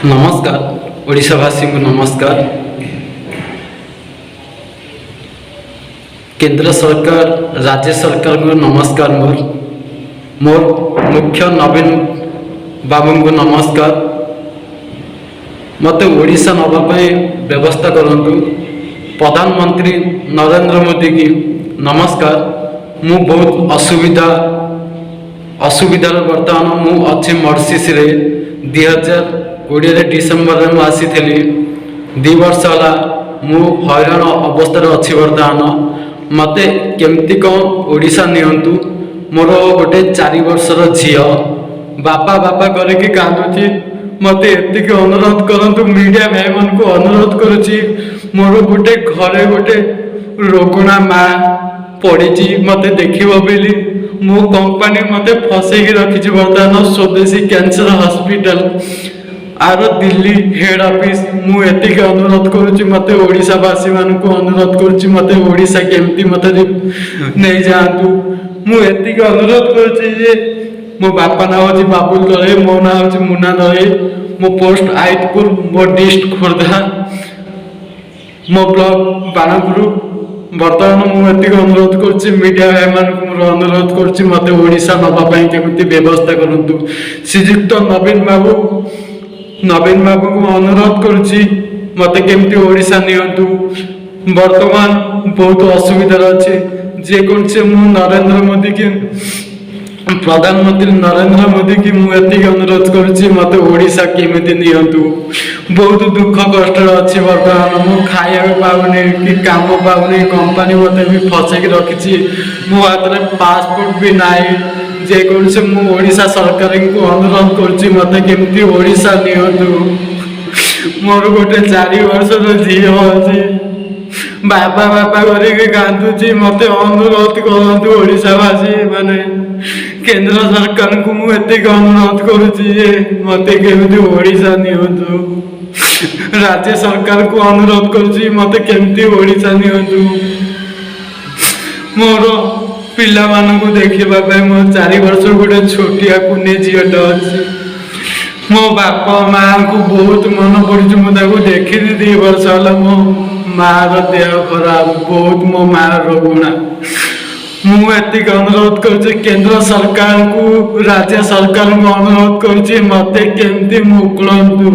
नमस्कार ओडिशावासी को नमस्कार। केंद्र सरकार राज्य सरकार को नमस्कार। मोर मुख्य नवीन बाबू को नमस्कार। मत ओडिशा नवाई व्यवस्था करंतु। प्रधानमंत्री नरेंद्र मोदी की नमस्कार। मु बहुत असुविधा बर्तमान मु अच्छी मर्सीस 2020 डिसेम्बर में आसी 2 वर्ष है मु हैरान अवस्था अच्छी बर्तमान मत केमती कौन ओडिशा नियंतु। मोर गोटे 4 वर्षर झील बापा बापा करके कांदुची। मत एतिक अनुरोध करंतु मीडिया भाई मन को अनुरोध करुची। मोर गोटे घरे गोटे रोगुणा माँ पड़ी मत देखिबो बेली मो कंपनी मत फसैकी रखी बर्तमान स्वदेशी कैंसर हॉस्पिटल आर दिल्ली हेड ऑफिस। मु एतिक अनुरोध करुची मत ओडिशावासी मान को अनुरोध करुची मत ओडिशा केमती मत नहीं जातु। मु एतिक अनुरोध करुची जे मो बापा ना होची बाबुल दरे, मो ना होची मुना दरे, मो पोस्ट आइतपुर, मो डिस्ट्रिक्ट खोर्धा, मो ब्लॉक बाणपुर। बर्तमान मुझे अनुरोध कर मीडिया भाई मान को अनुरोध कर मत ओडिशा नापी केमती व्यवस्था करूँ। श्रीजुक्त नवीन बाबू को अनुरोध कर मत केमती ओडिशा नियंतु। बर्तमान बहुत असुविधा अच्छे जेकोसी मु नरेंद्र मोदी की प्रधानमंत्री नरेंद्र मोदी की मुझे अनुरोध करुच्ची मत ओडिशा केमिति नियंतु। बहुत दुख कष्ट अच्छी बर्तमान मु खाया पाऊनी कि काम पाऊनी। कंपनी मत भी फसैकी रखी। मो हाथ में पासपोर्ट भी नाई। जेकोसी मु ओडिशा सरकार को अनुरोध करुच्ची मत केमती ओडिशा नियंतु। मोर गोटे 4 वर्षर झील अच्छी बापा बापा करके कांदुची। मत अनुरोध करतु ओडिशावासी माने केंद्र सरकार को मुझे अनुरोध करुच्ची मत केमती ओडिशा नियंतु। राज्य सरकार को अनुरोध करुच्ची मत केमती ओडिशा नियंतु। मोर पिला मान को देखा मो 4 वर्ष गोटे छोटिया कुने झील अच्छी। मो बापा माँ को बहुत मन पड़ी। मुझे देखी 2 वर्ष है मो माँ देह खराब बहुत मो माँ रोगुणा। मुझे अनुरोध कर केंद्र सरकार को राज्य सरकार को अनुरोध कर मत केमती मोकलतु।